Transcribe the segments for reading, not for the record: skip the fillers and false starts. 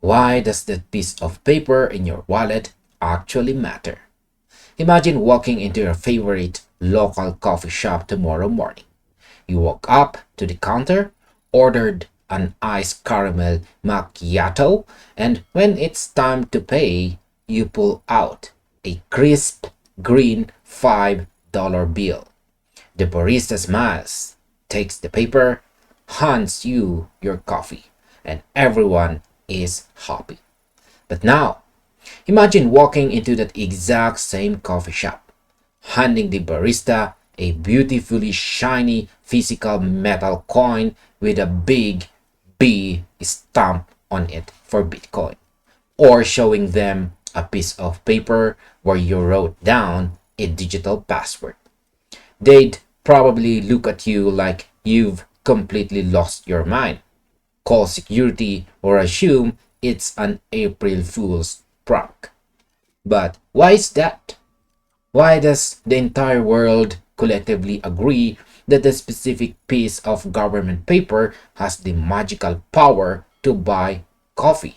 Why does that piece of paper in your wallet actually matter? Imagine walking into your favorite local coffee shop tomorrow morning. You walk up to the counter, ordered an iced caramel macchiato, and when it's time to pay, you pull out a crisp green $5 bill. The barista smiles, takes the paper, hands you your coffee, and everyone is happy. But now, imagine walking into that exact same coffee shop, handing the barista a beautifully shiny physical metal coin with a big B stamp on it for Bitcoin, or showing them a piece of paper where you wrote down a digital password. They'd probably look at you like you've completely lost your mind, call security, or assume it's an April Fool's prank. But why is that? Why does the entire world collectively agree that a specific piece of government paper has the magical power to buy coffee,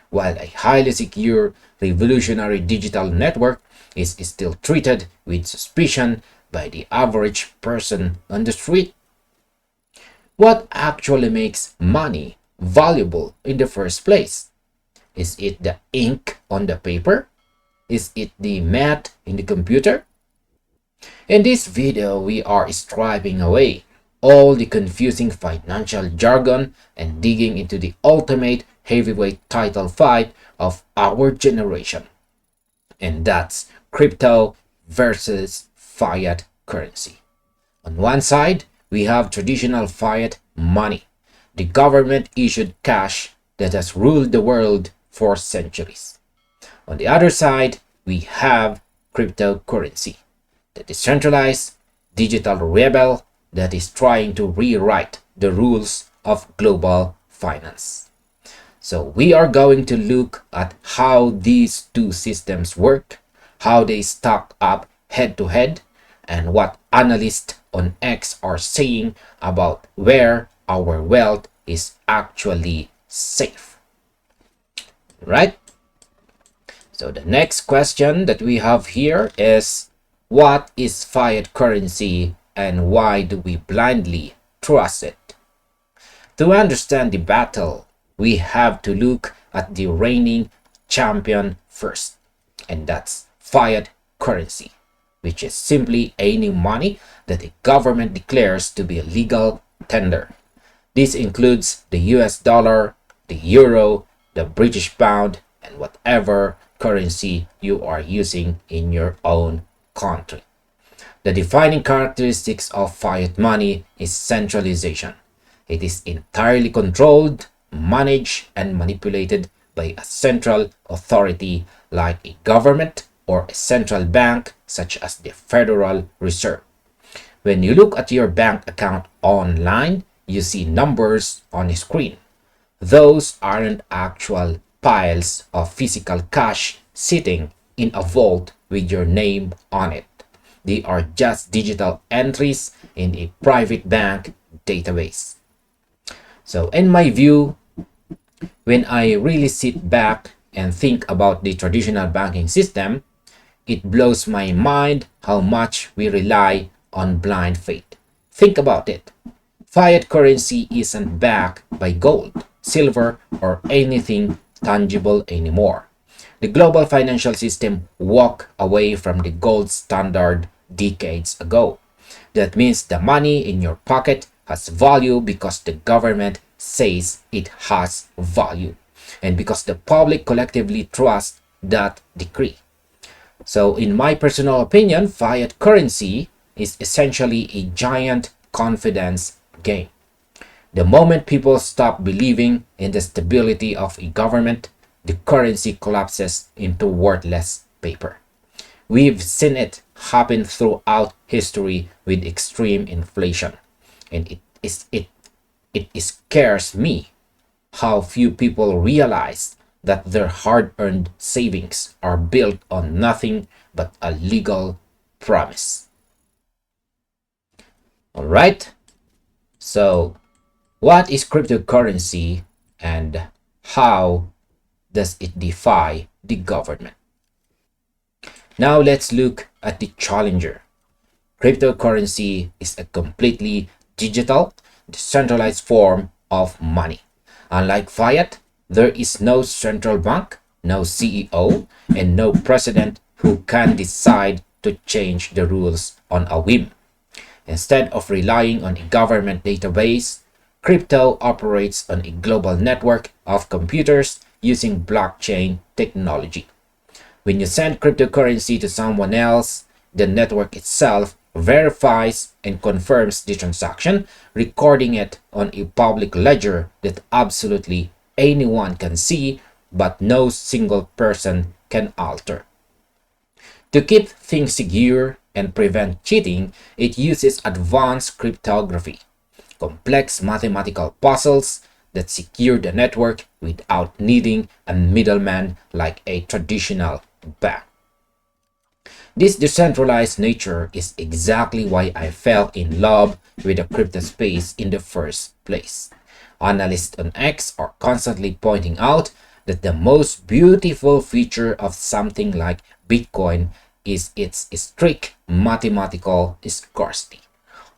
while a highly secure, revolutionary digital network is still treated with suspicion by the average person on the street? What actually makes money valuable in the first place? Is it the ink on the paper? Is it the math in the computer? In this video, we are striping away all the confusing financial jargon and digging into the ultimate heavyweight title fight of our generation. And that's crypto versus fiat currency. On one side, we have traditional fiat money, the government issued cash that has ruled the world for centuries. On the other side, we have cryptocurrency, the decentralized digital rebel that is trying to rewrite the rules of global finance. So we are going to look at how these two systems work, how they stack up head to head, and what analysts on X are saying about where our wealth is actually safe. Right? So the next question that we have here is, what is fiat currency and why do we blindly trust it? To understand the battle, we have to look at the reigning champion first, and that's fiat currency, which is simply any money that a government declares to be a legal tender. This includes the US dollar, the euro, the British pound, and whatever currency you are using in your own country. The defining characteristics of fiat money is centralization. It is entirely controlled, managed, and manipulated by a central authority like a government or a central bank such as the Federal Reserve. When you look at your bank account online, you see numbers on a screen. Those aren't actual piles of physical cash sitting in a vault with your name on it. They are just digital entries in a private bank database. So in my view, when I really sit back and think about the traditional banking system, it blows my mind how much we rely on blind faith. Think about it. Fiat currency isn't backed by gold, silver, or anything tangible anymore. The global financial system walked away from the gold standard decades ago. That means the money in your pocket has value because the government says it has value, and because the public collectively trusts that decree. So, in my personal opinion, fiat currency is essentially a giant confidence game. The moment people stop believing in the stability of a government, the currency collapses into worthless paper. We've seen it happen throughout history with extreme inflation, and it scares me how few people realize that their hard-earned savings are built on nothing but a legal promise. All right. So, what is cryptocurrency and how does it defy the government? Now let's look at the challenger. Cryptocurrency is a completely digital, decentralized form of money. Unlike fiat, there is no central bank, no CEO, and no president who can decide to change the rules on a whim. Instead of relying on a government database, crypto operates on a global network of computers using blockchain technology. When you send cryptocurrency to someone else, the network itself verifies and confirms the transaction, recording it on a public ledger that absolutely anyone can see, but no single person can alter. To keep things secure and prevent cheating, it uses advanced cryptography, complex mathematical puzzles that secure the network without needing a middleman like a traditional bank. This decentralized nature is exactly why I fell in love with the crypto space in the first place. Analysts on X are constantly pointing out that the most beautiful feature of something like Bitcoin is its strict mathematical scarcity.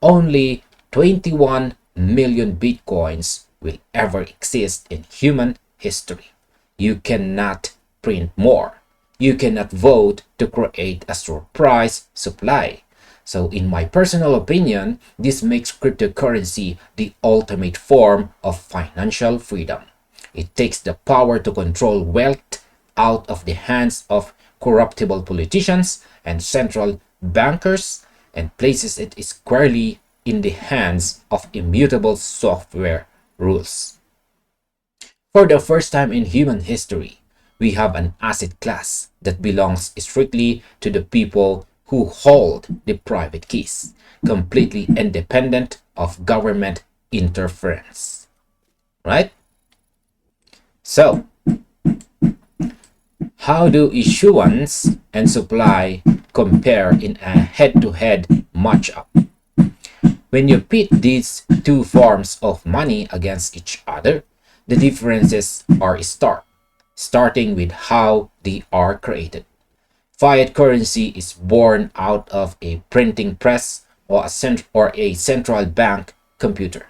Only 21 million Bitcoins will ever exist in human history. You cannot print more. You cannot vote to create a surprise supply. So in my personal opinion, this makes cryptocurrency the ultimate form of financial freedom. It takes the power to control wealth out of the hands of corruptible politicians and central bankers and places it squarely in the hands of immutable software rules. For the first time in human history, we have an asset class that belongs strictly to the people who hold the private keys, completely independent of government interference. Right? So, how do issuance and supply compare in a head-to-head matchup? When you pit these two forms of money against each other, the differences are stark, starting with how they are created. Fiat currency is born out of a printing press or a central bank computer.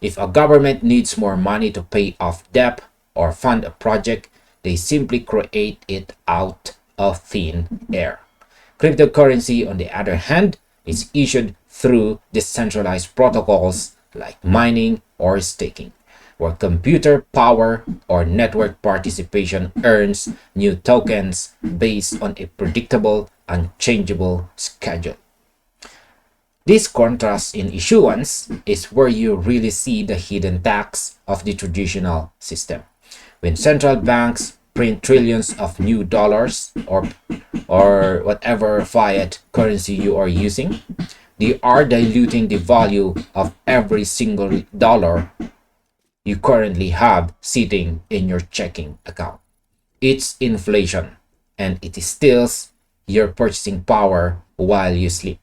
If a government needs more money to pay off debt or fund a project, they simply create it out of thin air. Cryptocurrency, on the other hand, is issued through decentralized protocols like mining or staking, where computer power or network participation earns new tokens based on a predictable, unchangeable schedule. This contrast in issuance is where you really see the hidden tax of the traditional system. When central banks print trillions of new dollars or whatever fiat currency you are using, they are diluting the value of every single dollar you currently have sitting in your checking account. It's inflation, and it steals your purchasing power while you sleep.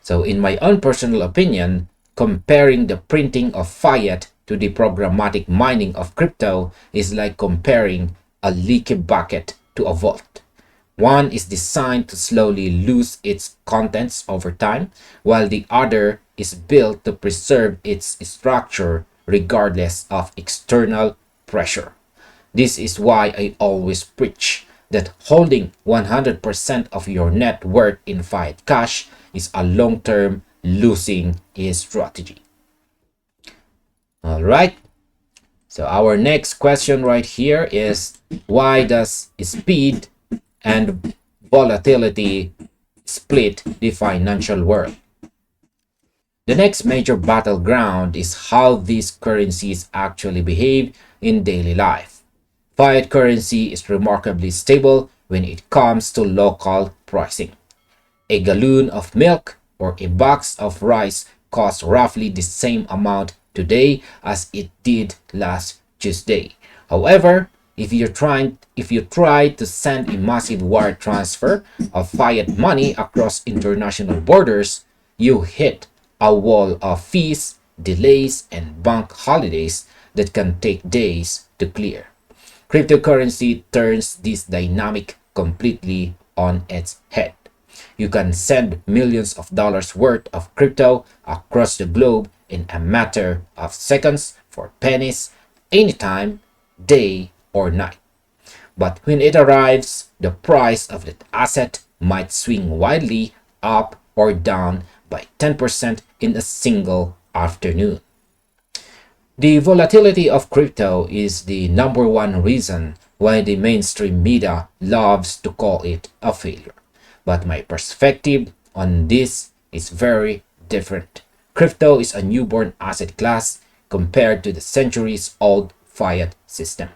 So in my own personal opinion, comparing the printing of fiat to the programmatic mining of crypto is like comparing a leaky bucket to a vault. One is designed to slowly lose its contents over time, while the other is built to preserve its structure regardless of external pressure. This is why I always preach that holding 100% of your net worth in fiat cash is a long-term losing strategy. All right. So our next question right here is, why does speed and volatility split the financial world? The next major battleground is how these currencies actually behave in daily life. Fiat currency is remarkably stable when it comes to local pricing. A gallon of milk or a box of rice costs roughly the same amount today as it did last Tuesday. However, if you try to send a massive wire transfer of fiat money across international borders, you hit a wall of fees, delays, and bank holidays that can take days to clear. Cryptocurrency turns this dynamic completely on its head. You can send millions of dollars worth of crypto across the globe in a matter of seconds for pennies, anytime, day or night. But when it arrives, the price of that asset might swing wildly up or down by 10% in a single afternoon. The volatility of crypto is the number one reason why the mainstream media loves to call it a failure. But my perspective on this is very different. Crypto is a newborn asset class compared to the centuries old fiat system.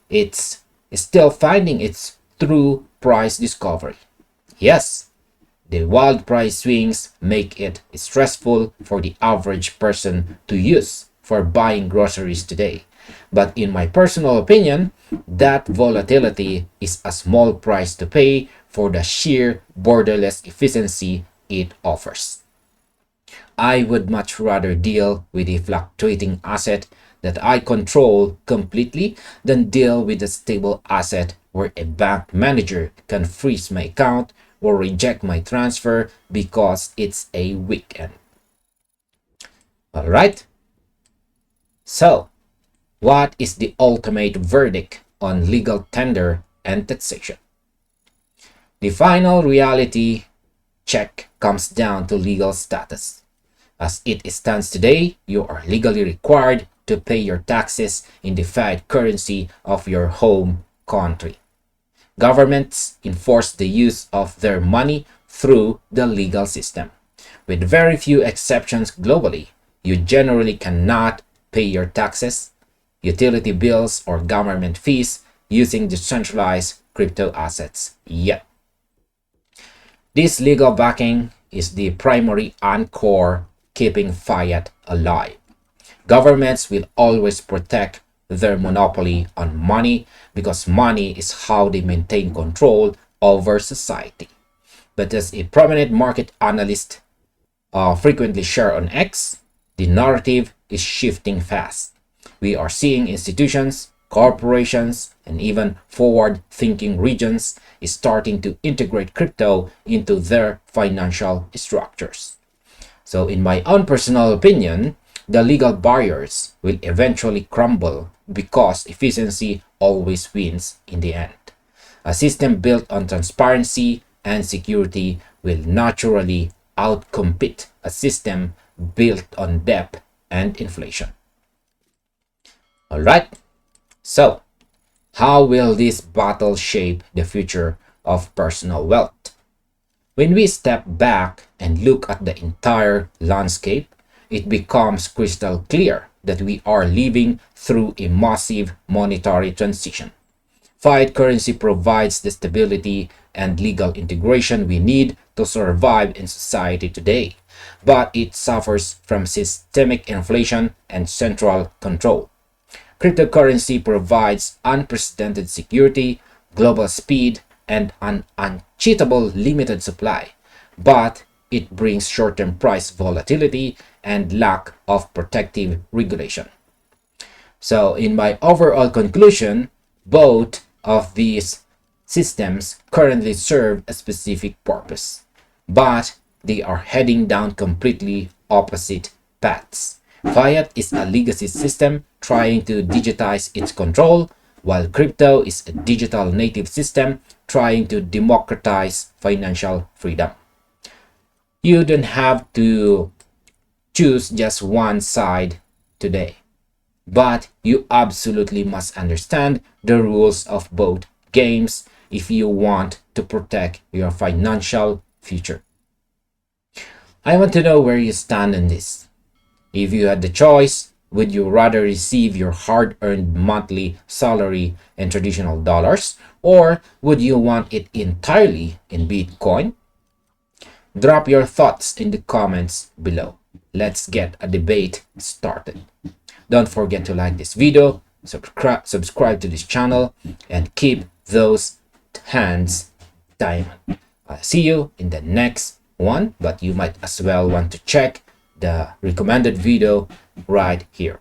It's still finding its true price discovery. Yes, the wild price swings make it stressful for the average person to use for buying groceries today. But in my personal opinion, that volatility is a small price to pay for the sheer borderless efficiency it offers. I would much rather deal with a fluctuating asset that I control completely than deal with a stable asset where a bank manager can freeze my account or reject my transfer because it's a weekend. Alright? So, what is the ultimate verdict on legal tender and taxation? The final reality check comes down to legal status. As it stands today, you are legally required to pay your taxes in the fiat currency of your home country. Governments enforce the use of their money through the legal system. With very few exceptions globally, you generally cannot pay your taxes, utility bills, or government fees using decentralized crypto assets yet. This legal backing is the primary anchor keeping fiat alive. Governments will always protect their monopoly on money because money is how they maintain control over society. But as a prominent market analyst frequently share on X, the narrative is shifting fast. We are seeing institutions, corporations, and even forward-thinking regions starting to integrate crypto into their financial structures. So in my own personal opinion, the legal barriers will eventually crumble because efficiency always wins in the end. A system built on transparency and security will naturally outcompete a system built on debt and inflation. Alright, so how will this battle shape the future of personal wealth? When we step back and look at the entire landscape, it becomes crystal clear that we are living through a massive monetary transition. Fiat currency provides the stability and legal integration we need to survive in society today, but it suffers from systemic inflation and central control. Cryptocurrency provides unprecedented security, global speed, and an uncheatable limited supply, but it brings short-term price volatility and lack of protective regulation. So in my overall conclusion, both of these systems currently serve a specific purpose, but they are heading down completely opposite paths. Fiat is a legacy system trying to digitize its control, while crypto is a digital native system trying to democratize financial freedom. You don't have to choose just one side today, but you absolutely must understand the rules of both games if you want to protect your financial future. I want to know where you stand on this. If you had the choice, would you rather receive your hard-earned monthly salary in traditional dollars, or would you want it entirely in Bitcoin? Drop your thoughts in the comments below. Let's get a debate started. Don't forget to like this video, subscribe to this channel, and keep those hands diamond. I'll see you in the next one, but you might as well want to check the recommended video right here.